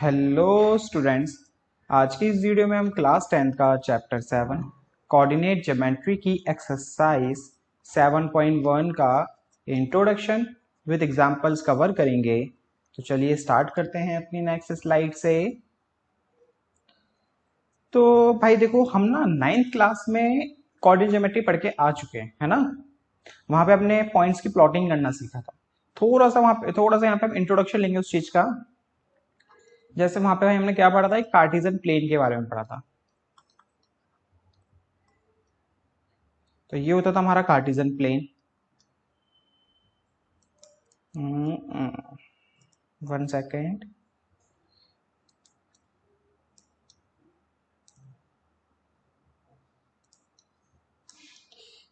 Hello students. आज की इस वीडियो में हम क्लास 10th का चैप्टर 7 कोऑर्डिनेट ज्योमेट्री की एक्सरसाइज 7.1 का इंट्रोडक्शन विद एग्जांपल्स कवर करेंगे। तो चलिए स्टार्ट करते हैं अपनी नेक्स्ट स्लाइड से। तो भाई देखो, हम ना 9th क्लास में कोऑर्डिनेट ज्योमेट्री पढ़ के आ चुके हैं, है ना। वहां पे अपने पॉइंट्स की प्लॉटिंग करना सीखा था। थोड़ा सा यहाँ पे हम इंट्रोडक्शन लेंगे उस चीज का। जैसे वहां पे भाई हमने क्या पढ़ा था, एक कार्टेशियन प्लेन के बारे में पढ़ा था। तो ये होता था हमारा कार्टेशियन प्लेन। 1 सेकेंड।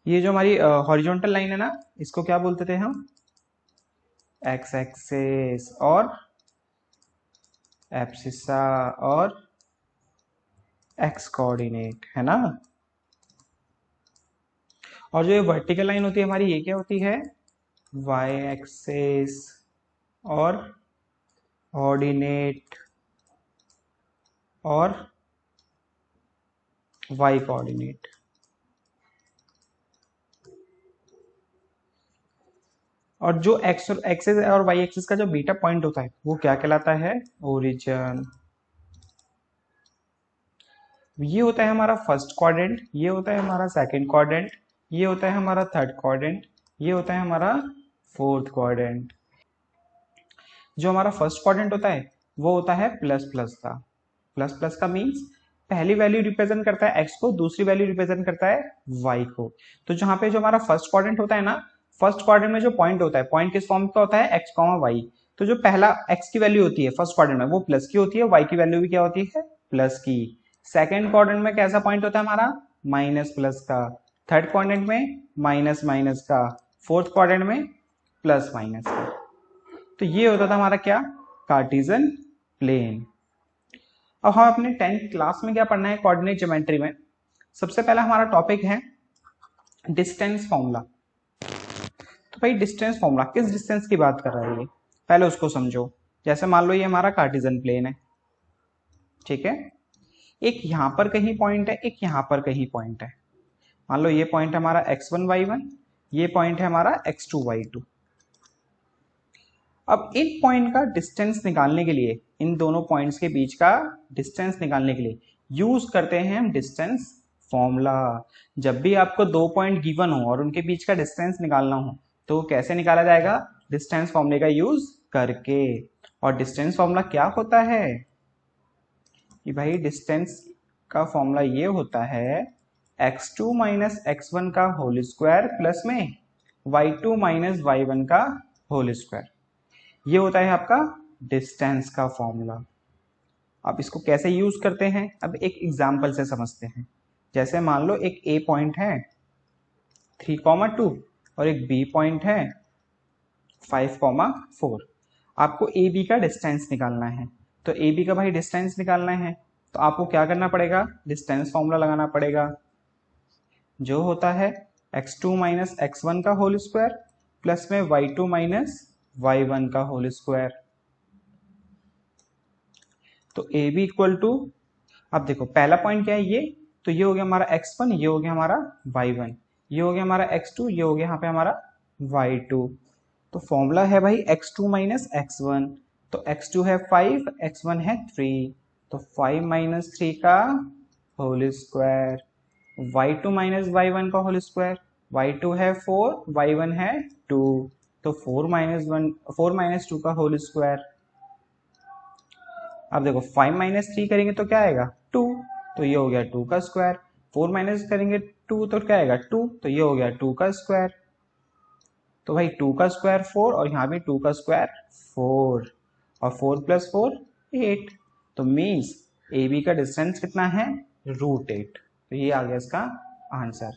ये जो हमारी हॉरिजॉन्टल लाइन है ना, इसको क्या बोलते थे हम? एक्स एक्सेस और एब्सिसा और एक्स कोऑर्डिनेट, है ना। और जो ये वर्टिकल लाइन होती है हमारी, ये क्या होती है? वाई एक्सेस और ऑर्डिनेट और वाई कोऑर्डिनेट। और जो एक्सेस और वाई एक्सेस का जो बीटा पॉइंट होता है वो क्या कहलाता है? ओरिजिन। ये होता है हमारा फर्स्ट क्वाड्रेंट, ये होता है हमारा सेकंड क्वाड्रेंट, ये होता है हमारा थर्ड क्वाड्रेंट, ये होता है हमारा फोर्थ क्वाड्रेंट। जो हमारा फर्स्ट क्वाड्रेंट होता है वो होता है प्लस प्लस का। प्लस प्लस का मीन्स पहली वैल्यू रिप्रेजेंट करता है एक्स को, दूसरी वैल्यू रिप्रेजेंट करता है वाई को। तो जहां पे जो हमारा फर्स्ट क्वाड्रेंट होता है ना, फर्स्ट क्वाड्रेंट में जो पॉइंट होता है, पॉइंट किस फॉर्म का होता है? X comma y. तो जो पहला एक्स की वैल्यू होती है फर्स्ट क्वाड्रेंट में वो प्लस की होती है, वाई की वैल्यू भी क्या होती है? प्लस की। सेकेंड क्वाड्रेंट में कैसा पॉइंट होता है हमारा? माइनस प्लस का। थर्ड क्वाड्रेंट में माइनस माइनस का। फोर्थ क्वाड्रेंट में प्लस माइनस का। तो ये होता था हमारा क्या? Cartesian plane. अब हम अपने 10th क्लास में क्या पढ़ना है कोऑर्डिनेट ज्योमेट्री में? सबसे पहला हमारा टॉपिक है डिस्टेंस फॉर्मूला। तो भाई डिस्टेंस फॉर्मूला किस डिस्टेंस की बात कर रहा है ये, पहले उसको समझो। जैसे मान लो ये हमारा कार्टेशियन प्लेन है, ठीक है। एक यहां पर कहीं पॉइंट है, एक यहां पर कहीं पॉइंट है। मान लो ये पॉइंट है हमारा x1 y1, ये पॉइंट है हमारा x2 y2। अब इन पॉइंट का डिस्टेंस निकालने के लिए, इन दोनों पॉइंट्स के बीच का डिस्टेंस निकालने के लिए यूज करते हैं हम डिस्टेंस फॉर्मूला। जब भी आपको दो पॉइंट गिवन हो और उनके बीच का डिस्टेंस निकालना हो तो कैसे निकाला जाएगा? डिस्टेंस फॉर्मूले का यूज करके। और डिस्टेंस फॉर्मूला क्या होता है कि भाई डिस्टेंस का फॉर्मूला ये होता है x2 माइनस x1 का होल स्क्वायर प्लस में y2 माइनस y1 का होल स्क्वायर। ये होता है आपका डिस्टेंस का फॉर्मूला। अब इसको कैसे यूज करते हैं, अब एक एग्जांपल से समझते हैं। जैसे मान लो एक ए पॉइंट है 3,2 और एक बी पॉइंट है 5,4। आपको ए बी का डिस्टेंस निकालना है। तो ए बी का भाई डिस्टेंस निकालना है तो आपको क्या करना पड़ेगा? डिस्टेंस फॉर्मूला लगाना पड़ेगा, जो होता है x2 माइनस x1 का होल स्क्वायर प्लस में y2 माइनस y1 का होल स्क्वायर। तो ए बी इक्वल टू, अब देखो पहला पॉइंट क्या है ये, तो ये हो गया हमारा x1, ये हो गया हमारा y1, ये हो गया हमारा x2, ये हो गया यहाँ पे हमारा y2। तो फॉर्मूला है भाई x2 माइनस x1। तो x2 है 5, x1 है 3, तो 5 माइनस 3 का whole square. y2 minus y1 का होल स्क्वायर, y2 है 4, y1 है 2, तो 4 माइनस 2 का होल स्क्वायर। अब देखो 5 माइनस 3 करेंगे तो क्या आएगा? 2, तो ये हो गया 2 का स्क्वायर। 4 माइनस करेंगे 2 तो क्या आएगा? 2, तो ये हो गया 2 का स्क्वायर। तो भाई 2 का स्क्वायर 4 और यहाँ भी 2 का स्क्वायर 4 और 4 प्लस 4 8। तो मीन्स ए बी का डिस्टेंस कितना है? √8। तो ये आ गया इसका आंसर।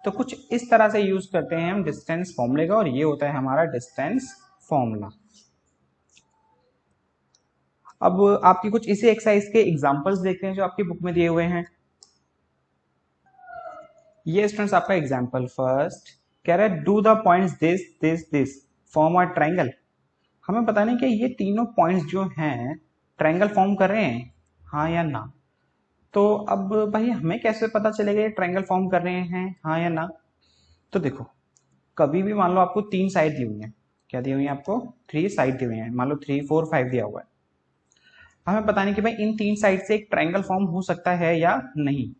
तो कुछ इस तरह से यूज करते हैं हम डिस्टेंस फॉर्मूले का, और ये होता है हमारा डिस्टेंस फॉर्मूला। अब आपकी कुछ इसी एक्सरसाइज के एग्जांपल्स देखते हैं जो आपकी बुक में दिए हुए हैं। ये स्टूडेंट्स आपका एग्जांपल फर्स्ट कह रहा है do the points this form a triangle. हमें पता नहीं कि ये तीनों पॉइंट्स जो हैं ट्रायंगल फॉर्म कर रहे हैं, हाँ या ना। तो अब भाई हमें कैसे पता चलेगा ये ट्रायंगल फॉर्म कर रहे हैं, हाँ या ना। तो देखो, कभी भी मान लो आपको 3 साइड दी हुई है, क्या दी हुई है आपको, 3 साइड दी हुई है, मान लो 3 4 5 दिया हुआ है। हमें पता नहीं कि भाई इन 3 साइड से एक ट्रायंगल फॉर्म हो सकता है या नहीं।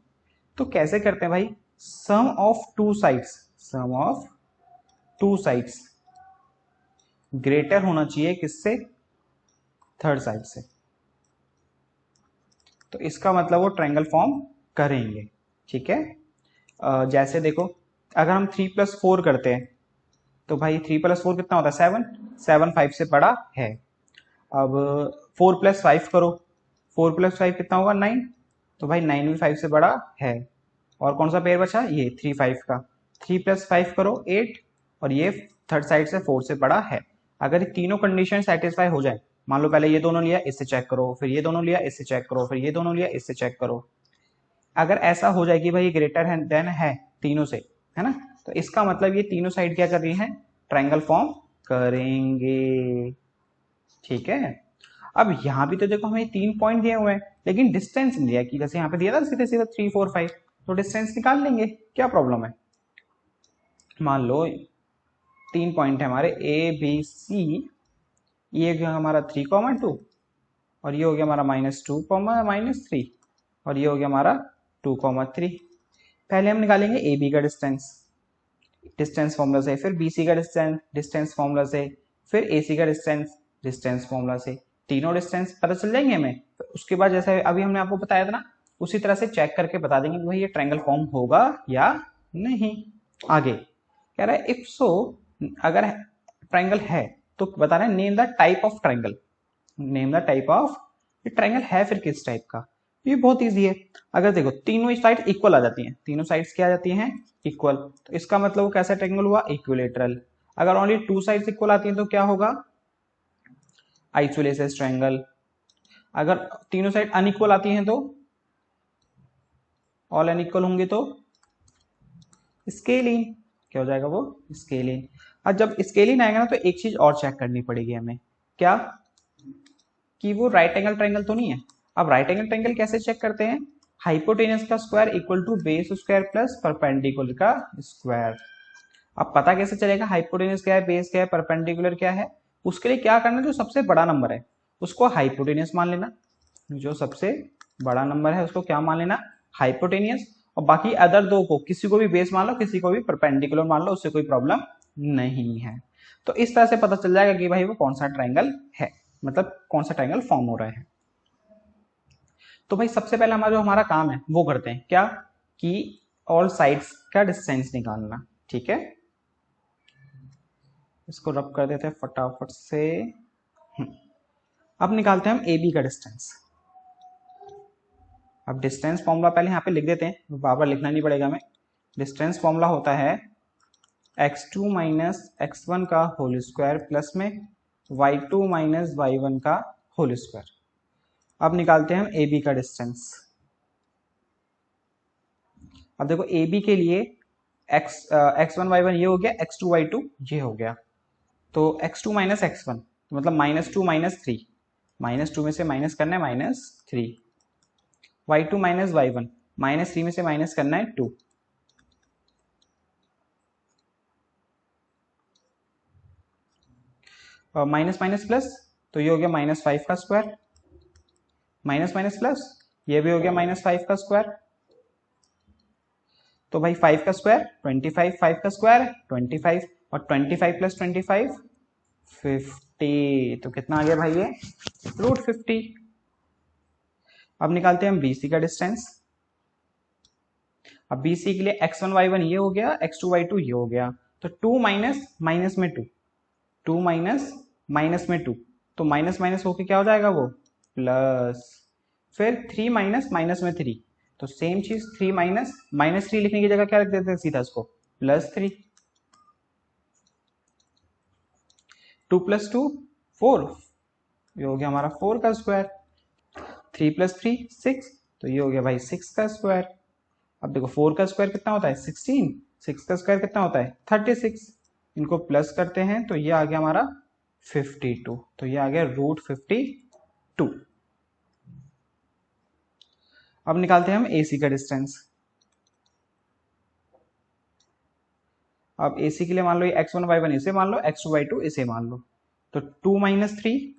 तो कैसे करते हैं भाई, sum of two sides, sum of two sides greater होना चाहिए किससे, थर्ड साइड से। तो इसका मतलब वो ट्रायंगल फॉर्म करेंगे, ठीक है। जैसे देखो, अगर हम 3 + 4 करते हैं तो भाई 3 + 4 कितना होता है, 7, 7 5 से बड़ा है। अब 4 + 5 करो, 4 + 5 कितना होगा, 9, तो भाई 9 भी 5 से बड़ा है। और कौन सा पेयर बचा, ये 3 5 का, 3 + 5 करो 8, और ये थर्ड साइड से 4 से बड़ा है। अगर ये तीनों कंडीशन सेटिस्फाई हो जाए, मान लो पहले ये दोनों लिया, इससे चेक करो, फिर ये दोनों लिया, इससे चेक करो, फिर ये दोनों लिया, इससे चेक करो। अगर ऐसा हो जाए कि भाई ग्रेटर है देन है तीनों से, है ना, तो इसका मतलब ये तीनों साइड क्या कर रही है, ट्रायंगल फॉर्म करेंगे, ठीक है। अब यहाँ भी तो देखो हमें 3 पॉइंट दिए हुए हैं, लेकिन डिस्टेंस नहीं दिया, कि जैसे यहाँ पे दिया था सीधे सीधे 3 4 5, तो डिस्टेंस निकाल लेंगे, क्या प्रॉब्लम है। मान लो 3 पॉइंट है हमारे ए बी सी, ये हो गया हमारा 3, 2, और ये हो गया हमारा -2, -3, और ये हो गया हमारा 2, 3। पहले हम निकालेंगे ए बी का डिस्टेंस, डिस्टेंस फॉर्मूला से, फिर बी सी का डिस्टेंस, डिस्टेंस फॉर्मूला से, फिर ए सी का डिस्टेंस, डिस्टेंस फॉर्मूला से। तीनों डिस्टेंस पता चल जाएंगे हमें। उसके बाद जैसे अभी हमने आपको बताया था ना, उसी तरह से चेक करके बता देंगे कि भाई ये ट्रायंगल फॉर्म होगा या नहीं। आगे कह रहा है इफ सो, अगर ट्रायंगल है तो बता रहे हैं name the type of triangle, name the type of, ये ट्रायंगल है फिर किस टाइप का। ये बहुत इजी है। अगर देखो तीनों साइड इक्वल आ जाती हैं, तीनों साइड्स क्या आ जाती हैं, इक्वल, तो इसका मतलब वो कैसा ट्रायंगल हुआ, इक्विलेटरल। अगर ओनली 2 साइड्स इक्वल आती हैं तो क्या होगा, आइसोलेसिस ट्रायंगल। अगर तीनों साइड अनइक्वल आती हैं तो, ऑल अनइक्वल होंगे तो स्केलिन, क्या हो जाएगा वो, स्केलिन। और जब स्केलिन आएगा ना तो एक चीज और चेक करनी पड़ेगी हमें, क्या, कि वो राइट एंगल ट्रायंगल तो नहीं है। अब राइट एंगल ट्रायंगल कैसे चेक करते हैं, हाइपोटेनस का square equal to base square plus perpendicular का स्क्वायर। अब पता कैसे चलेगा हाइपोटेनस क्या है, बेस क्या है, परपेंडिकुलर क्या है। उसके लिए क्या करना, जो सबसे बड़ा नंबर है उसको हाइपोटेनियस मान लेना, जो सबसे बड़ा नंबर है उसको क्या मान लेना, हाइपोटेनियस। और बाकी अदर दो को, किसी को भी बेस मान लो, किसी को भी परपेंडिकुलर मान लो, उससे कोई प्रॉब्लम नहीं है। तो इस तरह से पता चल जाएगा कि भाई वो कौन सा ट्रायंगल है, मतलब कौन सा ट्रायंगल फॉर्म हो रहा है। तो भाई सबसे पहले हमारा जो हमारा काम है वो करते हैं, क्या, कि ऑल साइड्स का डिस्टेंस निकालना, ठीक है। इसको रब कर देते हैं फटाफट से। अब निकालते हैं हम ए बी का डिस्टेंस। अब डिस्टेंस फॉर्मूला पहले यहाँ पे लिख देते हैं, बार बार लिखना नहीं पड़ेगा हमें। डिस्टेंस फॉर्मूला होता है x2 - x1 का होल स्क्वायर प्लस में y2 - y1 का होल स्क्वायर। अब निकालते हैं हम ए बी का डिस्टेंस। अब देखो ए बी के लिए x1 y1 ये हो गया, x2 y2 ये हो गया, तो x2 - x1 मतलब -2 - 3, -2 में से माइनस करना है -3, y2 - y1 -3 में से माइनस करना है 2, और माइनस माइनस प्लस, तो ये हो गया -5 का स्क्वायर, माइनस माइनस प्लस, ये भी हो गया -5 का स्क्वायर। तो भाई 5 का स्क्वायर 25, 5 का स्क्वायर 25, और 25 + 25 50, तो कितना आ गया भाई ये, √50। अब निकालते हैं हम BC का डिस्टेंस। अब BC के लिए x1 y1 ये हो गया, x2 y2 ये हो गया, तो 2 माइनस माइनस में 2, 2 माइनस माइनस में 2, तो माइनस माइनस होके क्या हो जाएगा वो, प्लस। फिर 3 माइनस माइनस में 3, तो सेम चीज 3 माइनस -3 लिखने की जगह क्या रख देते हैं सीधा इसको, +3। 2 + 2 4, ये हो गया हमारा 4 का स्क्वायर। 3 + 3 6, तो ये हो गया भाई 6 का स्क्वायर। अब देखो 4 का स्क्वायर कितना होता है 16, 6 का स्क्वायर कितना होता है 36, इनको प्लस करते हैं तो ये आ गया हमारा 52, तो ये आ गया √52। अब निकालते हैं हम AC का डिस्टेंस। अब AC के लिए मान लो ये x1 y1 इसे मान लो, x2 y2 इसे मान लो, तो 2 - 3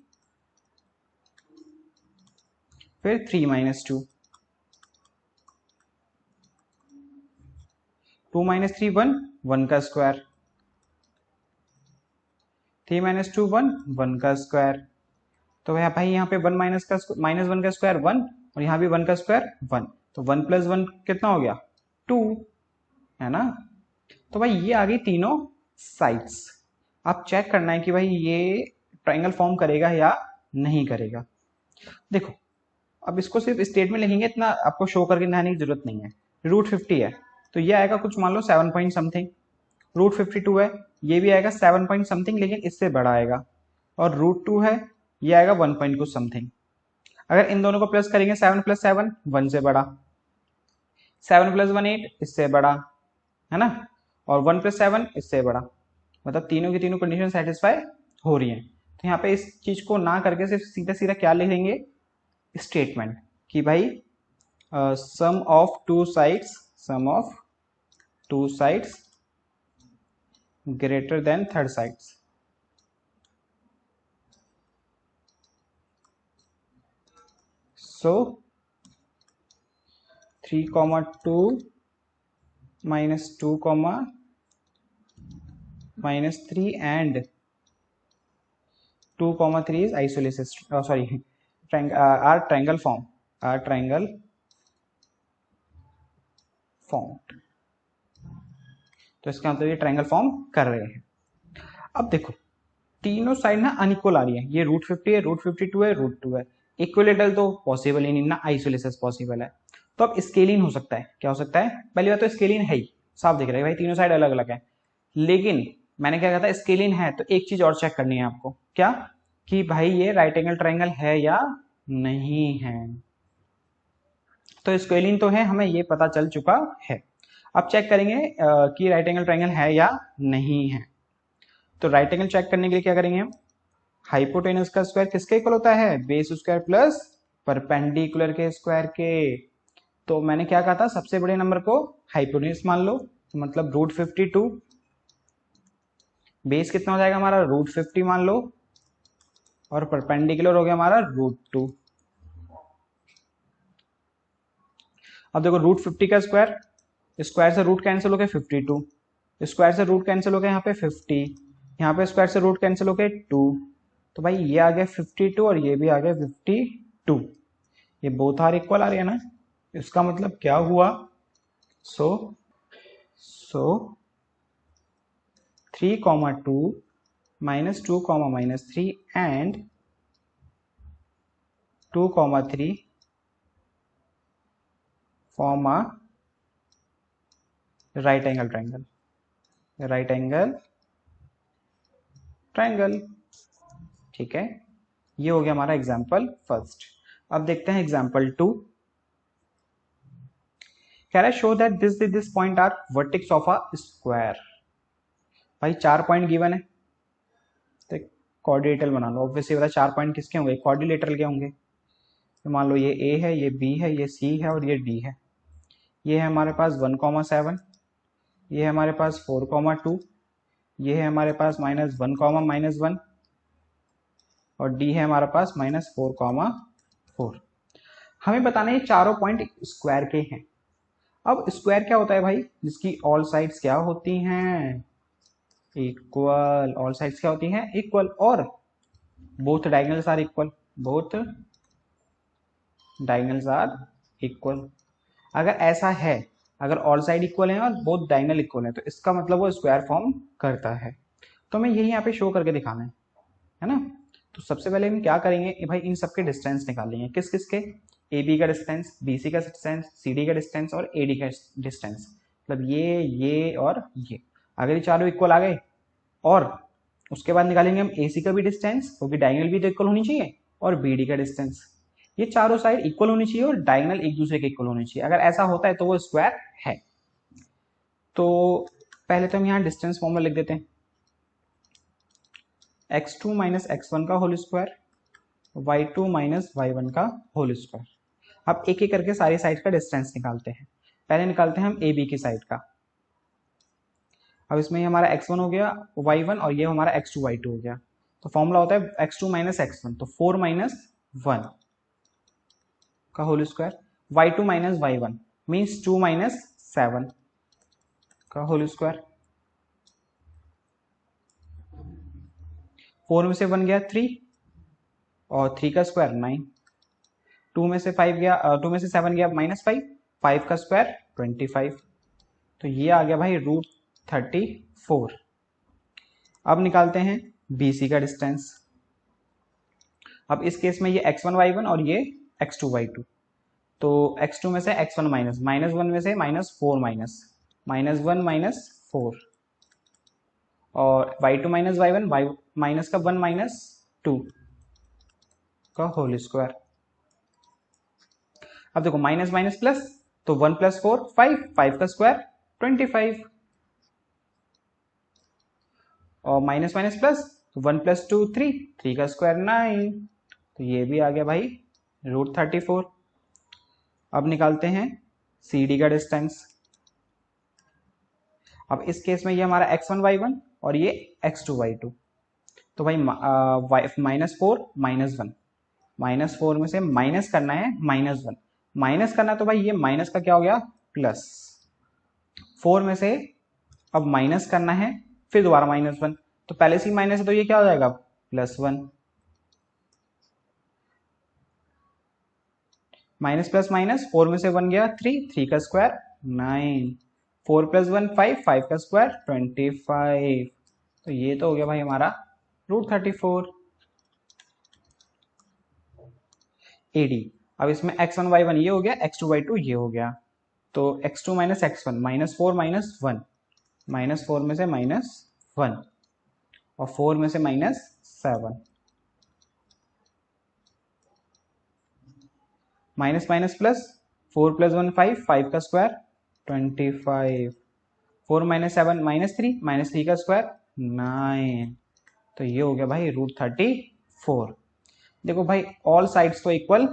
फिर 3 - 2, 2 - 3 1, 1 का स्क्वायर, 3 - 2 1, 1 का स्क्वायर। तो भाई यहाँ पे 1 माइनस -1 का स्क्वायर 1, और यहाँ भी 1 का स्क्वायर 1, तो 1 + 1 कितना हो गया 2, है ना। तो भाई ये आ गई तीनों साइड्स। आप चेक करना है कि भाई ये ट्रायंगल फॉर्म करेगा या नहीं करेगा। देखो अब इसको सिर्फ स्टेट में लिखेंगे, इतना आपको शो करके दिखाने की जरूरत नहीं है। √50 है तो ये आएगा कुछ मान लो 7 पॉइंट समथिंग, √52 है ये भी आएगा 7 पॉइंट समथिंग लेकिन इससे बड़ा आएगा, और √2 है ये आएगा 1 पॉइंट कुछ समथिंग। अगर इन दोनों को प्लस करेंगे 7 + 7 1 से बड़ा, 7 + 1 8 इससे बड़ा, है ना, और 1 + 7 इससे बड़ा, मतलब तीनों की तीनों कंडीशन सेटिस्फाई हो रही है। तो यहाँ पे इस चीज को ना करके सिर्फ सीधा सीधा क्या लिखेंगे स्टेटमेंट कि भाई sum of two sides greater than third sides. So 3, 2 -2, -3 and 2, 3 is isosceles, sorry, are triangle form, तो इसका मतलब ये ट्रायंगल फॉर्म कर रहे हैं। अब देखो तीनों साइड ना अनइक्वल आ रही है, ये √50 है, √52 है, √2 है, इक्विलेटरल तो पॉसिबल ही नहीं ना, आइसोलेसिस पॉसिबल है। तो अब स्केलिन हो सकता है, क्या हो सकता है, पहली बात तो स्केलिन है ही, साफ दिख रहा है भाई तीनों साइड अलग अलग है। लेकिन मैंने क्या कहा था स्केलिन है तो एक चीज और चेक करनी है आपको, क्या कि भाई ये राइट एंगल ट्रायंगल है या नहीं है। तो स्केलिन तो है, हमें ये पता चल चुका है। अब चेक करेंगे कि राइट एंगल ट्रायंगल है या नहीं है। तो राइट एंगल चेक करने के लिए क्या करेंगे हम, हाइपोटेनस का स्क्वायर किसके इक्वल होता है, बेस स्क्वायर प्लस परपेंडिकुलर के स्क्वायर के। तो मैंने क्या कहा था सबसे बड़े नंबर को हाइपोटेनस मान लो, तो मतलब √52, बेस कितना हो जाएगा हमारा √50 मान लो, और परपेंडिकुलर हो गया हमारा √2। अब देखो √50 का स्क्वायर, स्क्वायर से रूट कैंसिल हो गया 52, स्क्वायर से रूट कैंसिल हो गया यहाँ पे 50, यहाँ पे स्क्वायर से रूट कैंसिल हो गया 2, तो भाई ये आ गया 52 और ये भी आ गया 52, ये बोथ आर इक्वल आ रही है ना। इसका मतलब क्या हुआ, सो 3, 2 -2, -3 and 2, 3 form a right angle triangle, ठीक है। ये हो गया हमारा एग्जाम्पल फर्स्ट। अब देखते हैं एग्जाम्पल 2। कह रहा है show that this point are vertex of a square. भाई 4 पॉइंट गिवन है तो क्वाड्रिलेटरल बना लो, ऑब्वियसली पता 4 पॉइंट किसके होंगे, क्वाड्रिलेटरल के होंगे। तो मान लो ये A है, ये B है, ये C है और ये D है। ये है हमारे पास 1, 7, ये है हमारे पास 4, 2, ये है हमारे पास -1, -1, और D है हमारे पास -4, 4। हमें बताना है चारों पॉइंट स्क्वायर के हैं। अब स्क्वायर क्या होता है भाई, जिसकी ऑल साइड्स क्या होती हैं इक्वल, ऑल साइड्स क्या होती हैं इक्वल, और बोथ डायगोनल्स आर इक्वल, अगर ऐसा है, अगर ऑल साइड इक्वल है और बोथ डायगोनल इक्वल है तो इसका मतलब वो स्क्वायर फॉर्म करता है। तो हमें यही यहाँ पे शो करके दिखाना है ना। तो सबसे पहले हम क्या करेंगे भाई, इन सबके डिस्टेंस निकाल लेंगे, किस किस के, ए बी का डिस्टेंस, बी सी का डिस्टेंस, सी डी का डिस्टेंस और ए डी का डिस्टेंस, मतलब ये और ये। अगर ये चारों इक्वल आ गए, और उसके बाद निकालेंगे हम ए सी का भी डिस्टेंस, क्योंकि डायगोनल भी तो इक्वल होनी चाहिए, और बी डी का डिस्टेंस। ये चारों साइड इक्वल होनी चाहिए और डायगोनल एक दूसरे के इक्वल होनी चाहिए। अगर ऐसा होता है तो वो स्क्वायर है। तो पहले तो हम यहाँ डिस्टेंस फॉर्मूला लिख देते हैं, x2 - x1 का होल स्क्वायर, y2 - y1 का होल स्क्वायर। अब एक एक करके सारी साइड का डिस्टेंस निकालते हैं। पहले निकालते हैं हम ए बी की साइड का। अब इसमें हमारा x1 हो गया y1 और ये हमारा x2 y2 हो गया। तो फॉर्मूला होता है x2 माइनस x1, तो 4 माइनस 1 का whole square, y2 minus y1 means 2 minus 7 का होल स्क्वायर। 4 में से 1 गया 3 और 3 का स्क्वायर 9, 2 में से 5 गया 2 में से 7 गया माइनस 5, 5 का स्क्वायर 25। तो ये आ गया भाई √34। अब निकालते हैं BC का डिस्टेंस। अब इस केस में ये x1 y1 और ये x2 y2, तो x2 में से x1 माइनस, -1 में से -4 माइनस 1 माइनस 4 और y2 minus y1 y minus का 1 माइनस 2 का होल स्क्वायर। अब देखो माइनस माइनस प्लस, तो 1 प्लस 4 5, 5 का स्क्वायर 25 और माइनस माइनस प्लस, तो 1 प्लस 2 3, 3 का स्क्वायर 9। तो ये भी आ गया भाई √34। अब निकालते हैं CD का डिस्टेंस। अब इस केस में ये हमारा x1 y1 और ये x2 y2, तो भाई -4 -1, -4 में से माइनस करना है -1, माइनस करना, तो भाई ये माइनस का क्या हो गया प्लस, 4 में से अब माइनस करना है फिर दोबारा -1, तो पहले से ही माइनस है तो ये क्या हो जाएगा +1, माइनस प्लस माइनस, 4 में से 1 गया 3, 3 का स्क्वायर 9, 4 प्लस 1 5, 5 का स्क्वायर 25। तो ये तो हो गया भाई हमारा √34 AD। अब इसमें x1 y1 ये हो गया, x2 y2 ये हो गया, तो x2 माइनस x1 -4 माइनस 1, -4 में से -1 और 4 में से -7, माइनस माइनस प्लस, 4 प्लस 1 5, 5 का स्क्वायर 25, 4 माइनस 7 -3, -3 का स्क्वायर 9। तो ये हो गया भाई √34। देखो भाई ऑल साइड्स तो इक्वल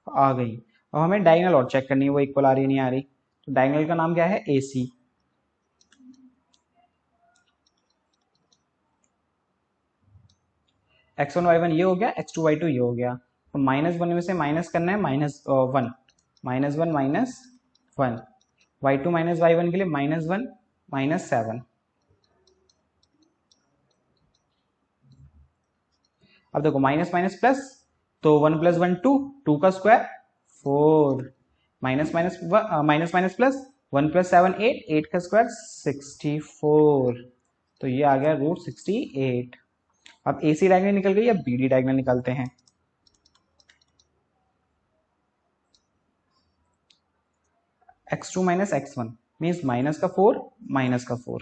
आ गई। अब हमें डायगोनल और चेक करनी है वो इक्वल आ रही है नहीं आ रही। तो डायगोनल का नाम क्या है AC। x1 y1 ये हो गया, x2 y2 ये हो गया, तो -1 में से माइनस करना है -1, -1 -1, y2 माइनस y1 के लिए -1 -7। अब देखो माइनस माइनस प्लस, तो 1 प्लस 1 2, 2 का square 4, minus minus minus plus, 1 plus 7 8, 8 का स्क्वायर 64। तो ये आ गया √68। अब AC डायगोनल निकल गई, अब BD डायगोनल निकालते हैं। x2 minus x1 means minus का 4 माइनस का 4,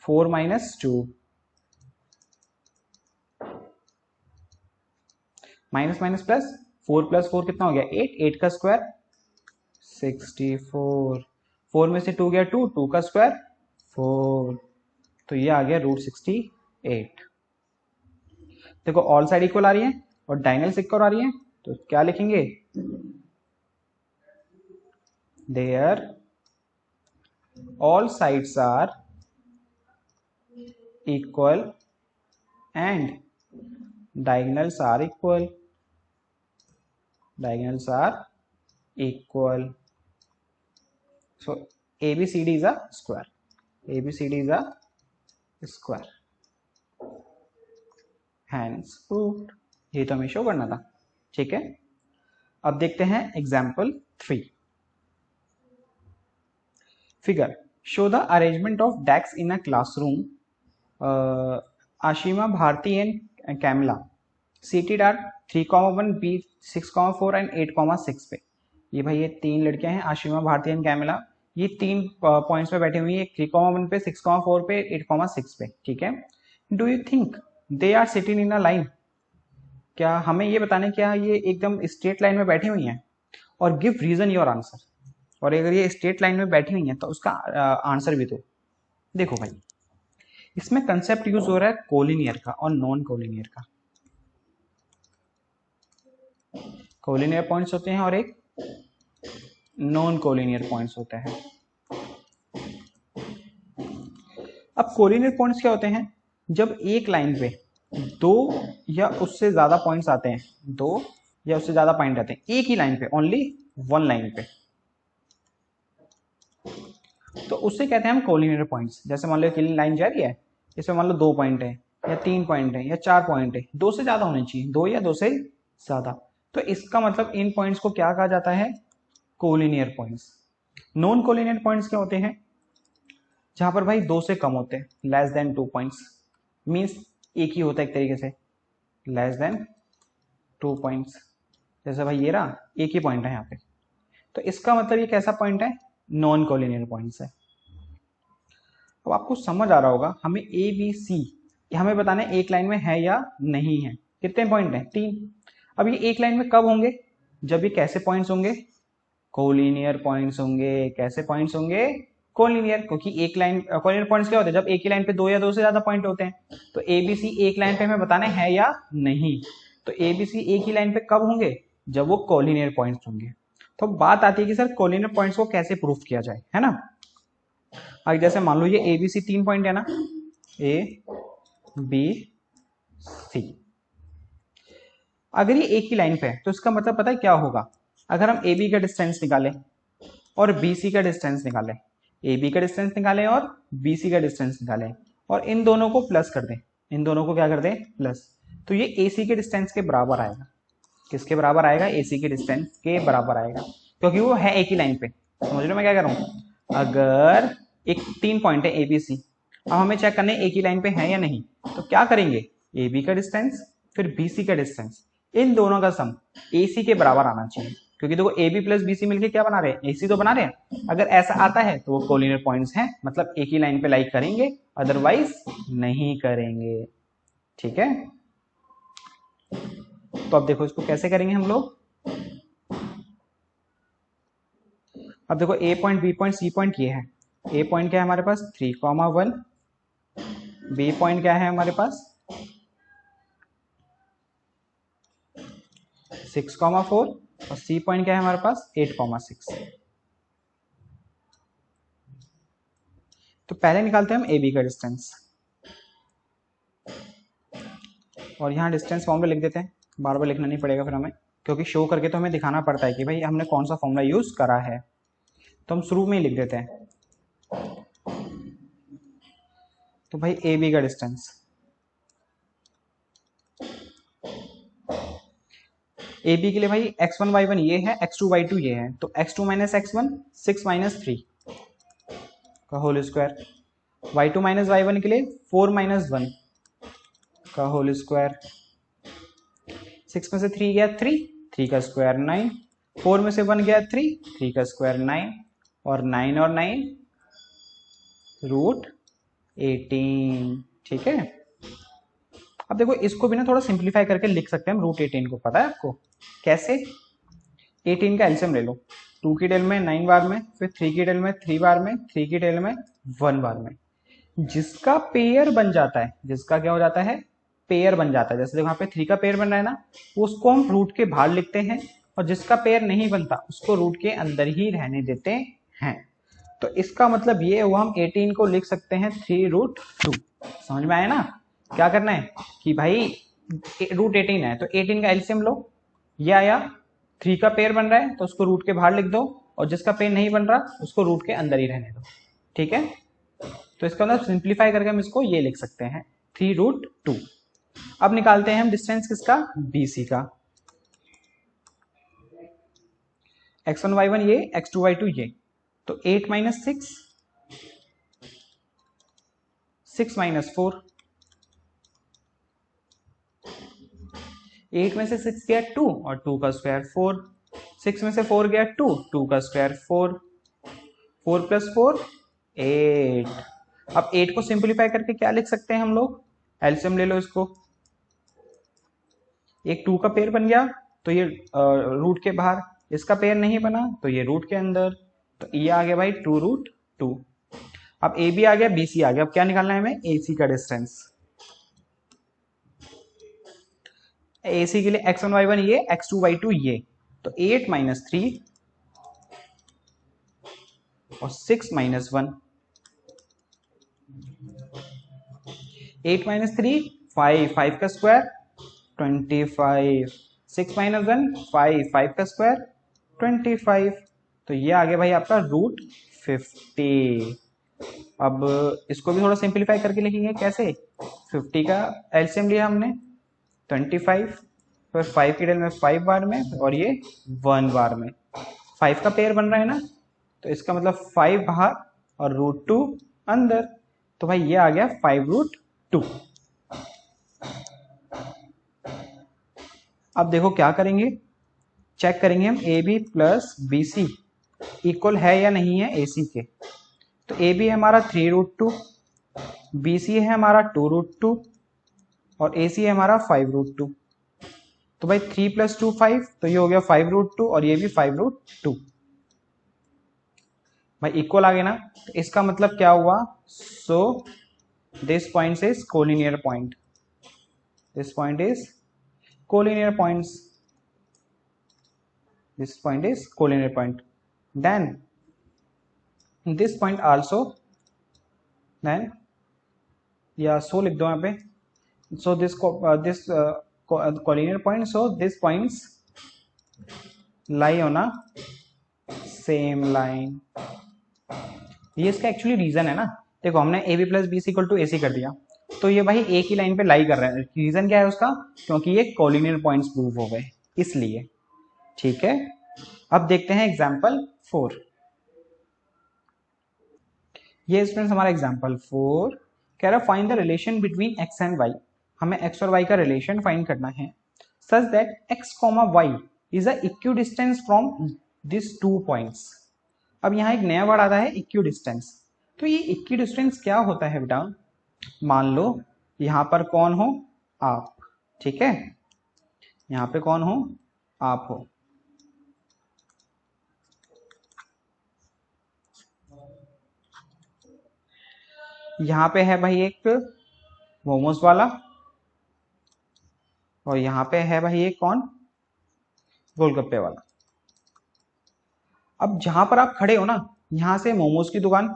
4 minus 2, minus minus plus, 4 plus 4 कितना हो गया 8, 8 का स्क्वायर 64, 4 में से 2 गया 2, 2 का स्क्वायर 4। तो ये आ गया √68। देखो ऑल साइड इक्वल आ रही है और डायगोनल्स इक्वल आ रही है, तो क्या लिखेंगे there all sides are equal and diagonals are equal, diagonals are equal, so ABCD is a square, ABCD is a square, hence proved। ये तो हमें शो करना था, ठीक है। अब देखते हैं example 3। Figure show the arrangement of desks in a classroom. Ashima, Bharti and Kamala seated at 3,1, B 6,4 and 8,6 पे। ये भाई ये तीन लड़कियां हैं आशिमा, भारती एंड कैमिला, ये तीन पॉइंट्स पे बैठी हुई है, 3,1 पे, 6,4 पे, 8,6 पे, ठीक है। Do you think they are sitting in a line, क्या हमें ये बताने क्या ये एकदम स्ट्रेट लाइन में बैठी हुई हैं, और गिव रीजन योर आंसर, और अगर ये स्ट्रेट लाइन में बैठी हुई है तो उसका आंसर भी दो। देखो भाई इसमें कंसेप्ट यूज हो रहा है कोलिनियर का और नॉन कोलिनियर का। कोलिनियर पॉइंट्स होते हैं और एक नॉन कोलिनियर पॉइंट्स होते हैं। अब कोलिनियर पॉइंट्स क्या होते हैं? जब एक लाइन पे दो या उससे ज्यादा पॉइंट्स आते हैं, दो या उससे ज्यादा पॉइंट आते हैं एक ही लाइन पे, ओनली वन लाइन पे, तो उससे कहते हैं हम कोलिनियर पॉइंट्स। जैसे मान लो एक लाइन जा रही है, इसमें मान लो 2 पॉइंट है या 3 पॉइंट है या 4 पॉइंट है, 2 से ज्यादा होने चाहिए, 2 या 2 से ज्यादा, तो इसका मतलब इन पॉइंट्स को क्या कहा जाता है? Collinear points. Non collinear points क्या होते हैं? जहां पर भाई 2 से कम होते हैं, लेस देन 2 पॉइंट्स, मीन्स एक ही होता है एक तरीके से, लेस देन 2 पॉइंट्स। जैसे भाई ये रहा, एक ही पॉइंट है यहाँ पे, तो इसका मतलब ये कैसा पॉइंट है? नॉन कोलिनियर पॉइंट्स है। अब आपको समझ आ रहा होगा, हमें ए बी सी हमें बताना है एक लाइन में है या नहीं है। कितने पॉइंट हैं? 3। अब ये एक लाइन में कब होंगे? जब ये कैसे पॉइंट्स होंगे? कोलिनियर पॉइंट्स होंगे। कैसे पॉइंट्स होंगे? कोलिनियर, क्योंकि एक लाइन कोलिनियर पॉइंट्स क्या होते हैं? जब एक ही लाइन पे 2 या 2 से ज्यादा पॉइंट होते हैं। तो ए बी सी एक लाइन पे हमें बताना है या नहीं। तो ए बी सी एक ही लाइन पे कब होंगे? जब वो कोलिनियर पॉइंट्स होंगे। तो बात आती है कि सर कोलिनियर पॉइंट्स को कैसे प्रूफ किया जाए, है ना। अब जैसे मान लो ये ए बी सी 3 पॉइंट है ना, ए बी सी, अगर ये एक ही लाइन पे है तो इसका मतलब पता है क्या होगा? अगर हम ए बी का डिस्टेंस निकालें और बी सी का डिस्टेंस निकालें, ए बी का डिस्टेंस निकालें और बी सी का डिस्टेंस निकालें, और इन दोनों को प्लस कर दें, इन दोनों को क्या कर दें? प्लस, तो ये ए सी के डिस्टेंस के बराबर आएगा। किसके बराबर आएगा? ए सी के डिस्टेंस के बराबर आएगा, क्योंकि वो है एक ही लाइन पे। समझ लो मैं क्या कर रहा हूँ? अगर एक 3 पॉइंट है ए बी सी, अब हमें चेक करना है एक ही लाइन पे है या नहीं, तो क्या करेंगे? ए बी का डिस्टेंस फिर बी सी का डिस्टेंस, इन दोनों का सम ए सी के बराबर आना चाहिए, क्योंकि देखो A B plus B C मिलकर क्या बना रहे हैं? ए सी तो बना रहे हैं। अगर ऐसा आता है तो वो कोलिनियर पॉइंट्स हैं, मतलब एक ही लाइन पे लाइक करेंगे, अदरवाइज नहीं करेंगे। ठीक है, तो अब देखो इसको कैसे करेंगे हम लोग। अब देखो A point, B point, C point ये है। ए पॉइंट क्या है हमारे पास? 3,1, बी पॉइंट क्या है हमारे पास? 6,4, और सी पॉइंट क्या है हमारे पास? 8,6। तो पहले निकालते हैं हम ए बी का डिस्टेंस, और यहाँ डिस्टेंस फॉर्मूला लिख देते हैं, बार बार लिखना नहीं पड़ेगा फिर हमें, क्योंकि शो करके तो हमें दिखाना पड़ता है कि भाई हमने कौन सा फॉर्मूला यूज करा है, तो हम शुरू में ही लिख देते हैं। तो भाई ए बी का डिस्टेंस, ए बी के लिए भाई x1 y1 ये है, x2 y2 ये है, तो x2 माइनस x1 6 माइनस 3 का whole square, y2 minus y1 के लिए 4 माइनस 1 का होल स्क्वायर, 6 में से 3 गया 3, 3 का स्क्वायर 9, 4 में से 1 गया 3, 3 का स्क्वायर 9, और 9 और 9 रूट 18। ठीक है, अब देखो इसको भी ना थोड़ा सिंप्लीफाई करके लिख सकते हैं हम रूट 18 को। पता है आपको कैसे? 18 का एलसीएम ले लो, 2 की डेल में 9 बार में, फिर 3 की डेल में 3 बार में, 3 की डेल में 1 बार में, जिसका पेयर बन जाता है, जिसका क्या हो जाता है? पेयर बन जाता है। जैसे देखो यहाँ पे 3 का पेयर बन रहा है ना, उसको हम रूट के बाहर लिखते हैं, और जिसका पेयर नहीं बनता उसको रूट के अंदर ही रहने देते हैं। तो इसका मतलब ये हुआ हम 18 को लिख सकते हैं 3√2। समझ में आया ना? क्या करना है कि भाई रूट 18 है तो 18 का एलसीएम लो, ये आया, 3 का पेयर बन रहा है तो उसको रूट के बाहर लिख दो, और जिसका पेयर नहीं बन रहा उसको रूट के अंदर ही रहने दो। ठीक है, तो इसका मतलब सिंप्लीफाई करके हम इसको ये लिख सकते हैं 3√2। अब निकालते हैं हम डिस्टेंस किसका? BC का। x1 y1 ये, x2 y2 ये, तो 8 माइनस 6, 6 माइनस 4, 8 में से 6 गया 2, और 2 का स्क्वायर 4, 6 में से 4 गया 2, 2 का स्क्वायर 4, 4 प्लस 4 8। अब 8 को सिंप्लीफाई करके क्या लिख सकते हैं हम लोग? एलसीएम ले लो इसको, एक 2 का पेयर बन गया तो ये रूट के बाहर, इसका पेयर नहीं बना तो ये रूट के अंदर, तो ये आ गया भाई 2√2। अब ए बी आ गया, बी सी आ गया, अब क्या निकालना है हमें? ए सी का डिस्टेंस। ए सी के लिए x1 y1 ये, x2 y2 ये, तो 8 माइनस 3 और 6 माइनस 1। 8 माइनस 3 5, 5 का स्क्वायर 25, 6 माइनस 1 5, 5 का स्क्वायर 25। तो ये आ गया भाई आपका रूट 50। अब इसको भी थोड़ा सिंपलीफाई करके लिखेंगे कैसे। 50 का एलसीएम लिया हमने 25, फिर 5 की डेल में 5 बार में और ये 1 बार में। 5 का पेयर बन रहा है ना, तो इसका मतलब 5 बाहर और √2 अंदर। तो भाई ये आ गया 5√2। अब देखो क्या करेंगे, चेक करेंगे हम A B plus B C equal है या नहीं है ए सी के। तो ए बी है हमारा 3√2, बी सी है हमारा 2√2 और ए सी है हमारा 5√2। तो भाई 3 + 2 5, तो ये हो गया 5√2 और ये भी 5√2। भाई इक्वल आ गया ना, तो इसका मतलब क्या हुआ, so this point is collinear point, this point is collinear points, this point is collinear point. Then this point also, then या सो लिख दो यहाँ पे, so this collinear point, so this points lie on a same line। ये इसका actually reason है ना, देखो हमने A B plus B C equal to A C कर दिया, तो ये भाई एक ही लाइन पे लाई कर रहे हैं। रीजन क्या है उसका, क्योंकि ये कोलिनियर पॉइंट्स प्रूव हो गए इसलिए। ठीक है, अब देखते हैं एग्जाम्पल 4। ये स्टूडेंट्स हमारा एग्जाम्पल 4 कह रहा है find the relation between x and y. हमें एक्स और वाई का रिलेशन फाइंड करना है such that x comma y is a equidistance from this 2 points. अब यहाँ एक नया वर्ड आता है इक्विडिस्टेंस। तो ये इक्विडिस्टेंस क्या होता है बेटा, मान लो यहाँ पर कौन हो, आप, ठीक है, यहाँ पे कौन हो, आप हो। यहाँ पे है भाई एक मोमोज वाला और यहाँ पे है भाई एक कौन, गोलगप्पे वाला। अब जहां पर आप खड़े हो ना, यहाँ से मोमोज की दुकान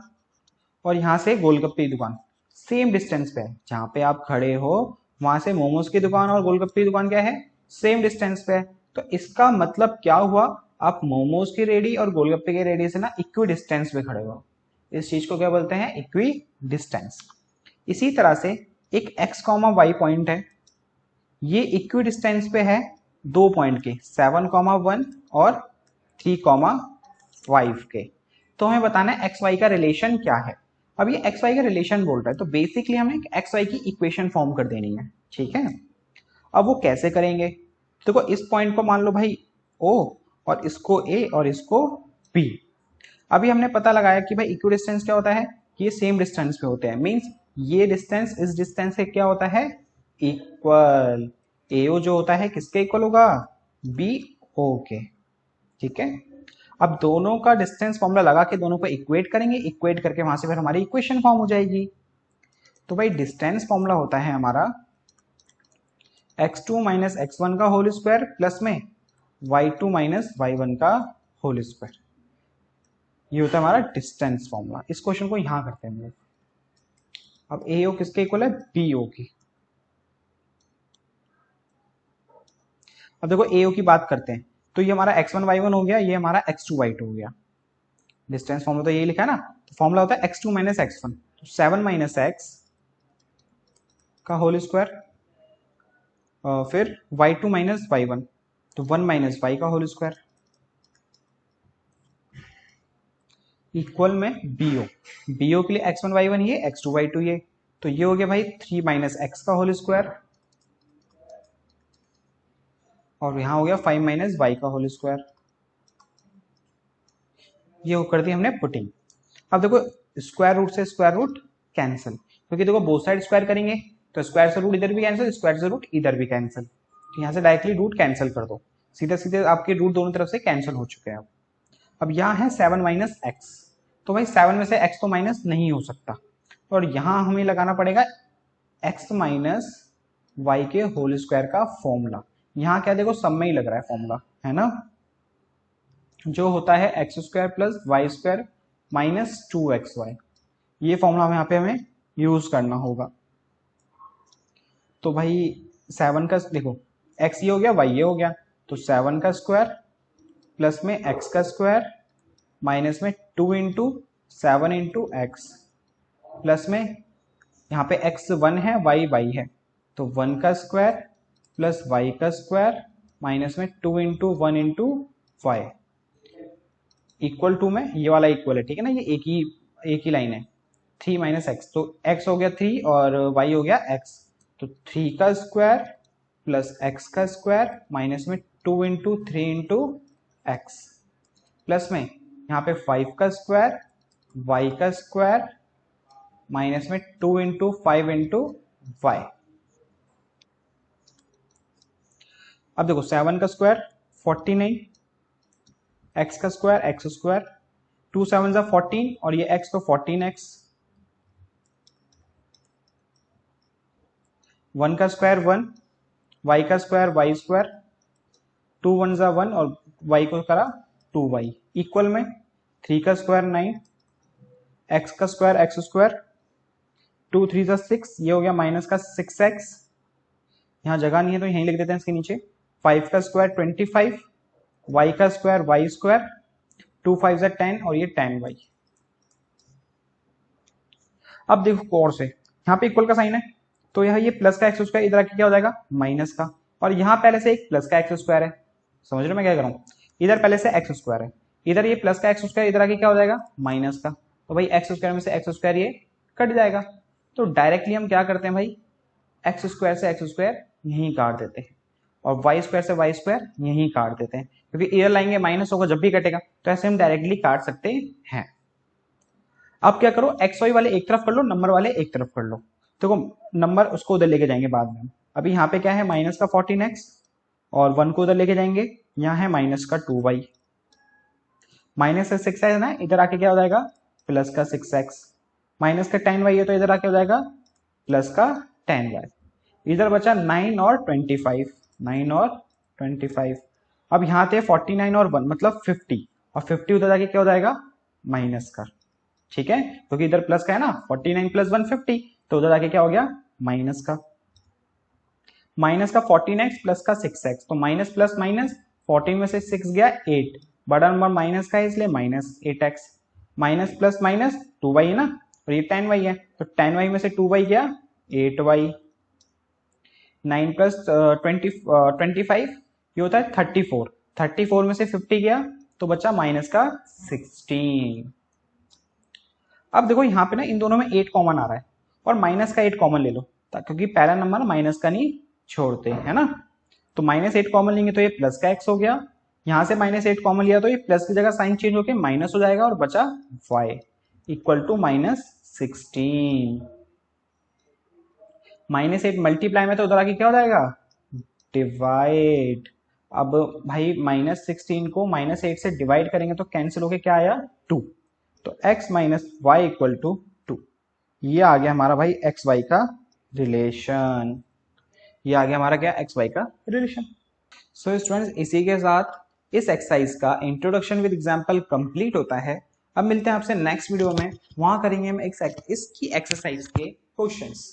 और यहाँ से गोलगप्पे की दुकान सेम डिस्टेंस पे है। जहाँ पे आप खड़े हो वहां से मोमोज की दुकान और गोलगप्पे की दुकान क्या है, सेम डिस्टेंस पे है। तो इसका मतलब क्या हुआ, आप मोमोज की रेडी और गोलगप्पे की रेडी से ना इक्वी डिस्टेंस पे खड़े हो। इस चीज को क्या बोलते हैं, इक्वी डिस्टेंस। इसी तरह से एक x, y पॉइंट है, ये इक्वी डिस्टेंस पे है 2 पॉइंट के 7, 1 और 3, 5 के। तो हमें बताना है एक्स वाई का रिलेशन क्या है। अब ये एक्स वाई का रिलेशन बोल रहा है, तो बेसिकली हमें एक्स वाई की इक्वेशन फॉर्म कर देनी है। ठीक है, अब वो कैसे करेंगे, देखो इस पॉइंट को मान लो भाई O और इसको A और इसको B। अभी हमने पता लगाया कि भाई इक्विडिस्टेंस क्या होता है, कि ये सेम डिस्टेंस पे होते हैं, मींस ये डिस्टेंस इस डिस्टेंस से क्या होता है, इक्वल। AO जो होता है किसके इक्वल होगा, BO के। ठीक है, अब दोनों का डिस्टेंस फॉर्मूला लगा के दोनों को इक्वेट करेंगे, इक्वेट करके वहां से फिर हमारी इक्वेशन फॉर्म हो जाएगी। तो भाई डिस्टेंस फॉर्मूला होता है हमारा x2 माइनस x1 का होल स्क्वायर प्लस में y2 माइनस y1 का होल स्क्वायर। ये होता है हमारा डिस्टेंस फॉर्मूला। इस क्वेश्चन को यहां करते हैं हम लोग। अब AO किसके इक्वल है, BO की। अब देखो AO की बात करते हैं, तो ये हमारा x1 y1 हो गया, ये हमारा x2 y2 हो गया। डिस्टेंस फॉर्मूला तो यही लिखा है ना, तो फॉर्मूला होता है x2 माइनस x1, तो 7 माइनस x का होल स्क्वायर, फिर y2 माइनस y1, तो 1 माइनस y का होल स्क्वायर, इक्वल में BO। BO के लिए x1 y1 ये, x2 y2 ये, तो ये हो गया भाई 3 माइनस x का होल स्क्वायर और यहां हो गया 5 माइनस y का होल स्क्वायर। ये कर दी हमने पुटिंग। अब देखो स्क्वायर रूट से स्क्वायर रूट कैंसिल, क्योंकि देखो बोथ साइड स्क्वायर करेंगे तो स्क्वायर से रूट इधर भी कैंसिल, स्क्वायर से रूट इधर भी कैंसिल, तो यहाँ से डायरेक्टली रूट कैंसिल कर दो, सीधे सीधे आपके रूट दोनों तरफ से कैंसिल हो चुके हैं। अब यहाँ है 7 माइनस एक्स, तो भाई 7 में से x तो माइनस नहीं हो सकता, और यहाँ हमें लगाना पड़ेगा x माइनस वाई के होल स्क्वायर का फॉर्मूला। यहाँ क्या देखो सब में ही लग रहा है फॉर्मूला, है ना। जो होता है x square plus y square minus 2xy। ये फॉर्मूला यहाँ पे हमें यूज करना होगा। तो भाई 7 का देखो x ये हो गया y ये हो गया, तो 7 का स्क्वायर प्लस में x का स्क्वायर माइनस में 2 इंटू 7 इंटू एक्स प्लस में यहाँ पे x 1 है y है, तो 1 का स्क्वायर प्लस y का स्क्वायर माइनस में 2 into 1 into y equal to में ये वाला इक्वल है, ठीक है ना, ये एक ही लाइन है 3 माइनस एक्स, तो x हो गया 3 और y हो गया x, तो 3 का स्क्वायर प्लस x का स्क्वायर माइनस में 2 इंटू 3 इंटू एक्स प्लस में यहाँ पे 5 का स्क्वायर y का स्क्वायर माइनस में 2 इंटू 5 इंटू वाई। अब देखो 7 का स्क्वायर 49, x का स्क्वायर एक्स स्क्वायर, 2 7 जा 14 और ये x तो 14x, 1 का स्क्वायर 1, y का स्क्वायर y स्क्वायर, 2 1 जा 1 और y को करा 2y इक्वल में 3 का स्क्वायर 9, x का स्क्वायर एक्स स्क्वायर, 2 3 जा 6, ये हो गया माइनस का 6x, यहाँ जगह नहीं है तो यहीं लिख देते हैं इसके नीचे, 5 का स्क्वायर 25, y का स्क्वायर y स्क्वायर, 2 5 जा 10 और ये 10y। अब देखो और से यहाँ पे इक्वल का साइन है, तो यह ये प्लस का एक्स स्क्वायर इधर आके क्या हो जाएगा माइनस का, और यहाँ पहले से एक प्लस का एक्स स्क्वायर है, समझ रहे हो मैं क्या कर रहा हूँ, इधर पहले से एक्स स्क्वायर है, इधर ये प्लस का एक्स स्क्वायर इधर आके क्या हो जाएगा माइनस का, तो भाई एक्स स्क्वायर में से एक्स स्क्वायर ये कट जाएगा, तो डायरेक्टली हम क्या करते हैं भाई एक्स स्क्वायर से एक्स स्क्वायर यहीं काट देते हैं और वाई स्क्वायर से वाई स्क्वायर यहीं काट देते हैं, क्योंकि इधर लाएंगे माइनस होगा जब भी कटेगा, तो ऐसे हम डायरेक्टली काट सकते हैं। अब क्या करो एक्स वाई वाले एक तरफ कर लो, नंबर वाले एक तरफ कर लो, देखो नंबर उसको उधर लेके जाएंगे बाद में, अभी यहाँ पे क्या है माइनस का 14x और 1 को उधर लेके जाएंगे, यहाँ है माइनस का 2y, माइनस का 6 है ना, इधर आके क्या हो जाएगा प्लस का 6x, माइनस का 10y है तो इधर आके हो जाएगा प्लस का 10y, इधर बचा 9 और 25, 9 और 25, अब यहाँ थे 49 और 1 मतलब 50 और 50 उधर जाके क्या हो जाएगा माइनस का, ठीक है, क्योंकि इधर प्लस का है ना 49 प्लस 1 50, तो उधर जाके क्या हो गया माइनस का 14x प्लस का 6x, तो माइनस प्लस माइनस 14 में से 6 गया 8, बड़ा नंबर माइनस का है इसलिए minus 8x, minus plus minus 2y है ना और ये 10y है, तो 10y में से 2y गया 8y, 9 प्लस 25 ये होता है 34, 34 में से 50 गया तो बचा माइनस का 16। अब देखो यहाँ पे ना इन दोनों में 8 कॉमन आ रहा है और माइनस का 8 कॉमन ले लो, क्योंकि पहला नंबर माइनस का नहीं छोड़ते है ना, तो माइनस 8 कॉमन लेंगे तो ये प्लस का x हो गया, यहाँ से माइनस 8 कॉमन लिया तो ये प्लस की जगह साइन चेंज होकर माइनस हो जाएगा और बचा y equal to minus 16, minus 8 multiply में तो उधर आके क्या हो जाएगा डिवाइड, अब भाई माइनस 16 को माइनस 8 से डिवाइड करेंगे तो कैंसिल होके क्या आया 2, तो x minus y equal to 2, ये आ गया हमारा भाई एक्स वाई का रिलेशन, ये आ गया हमारा क्या एक्स वाई का रिलेशन। सो स्टूडेंट्स इसी के साथ इस एक्सरसाइज का इंट्रोडक्शन विद एग्जांपल कंप्लीट होता है। अब मिलते हैं आपसे नेक्स्ट वीडियो में, वहां करेंगे हम इसकी एक्सरसाइज के क्वेश्चंस।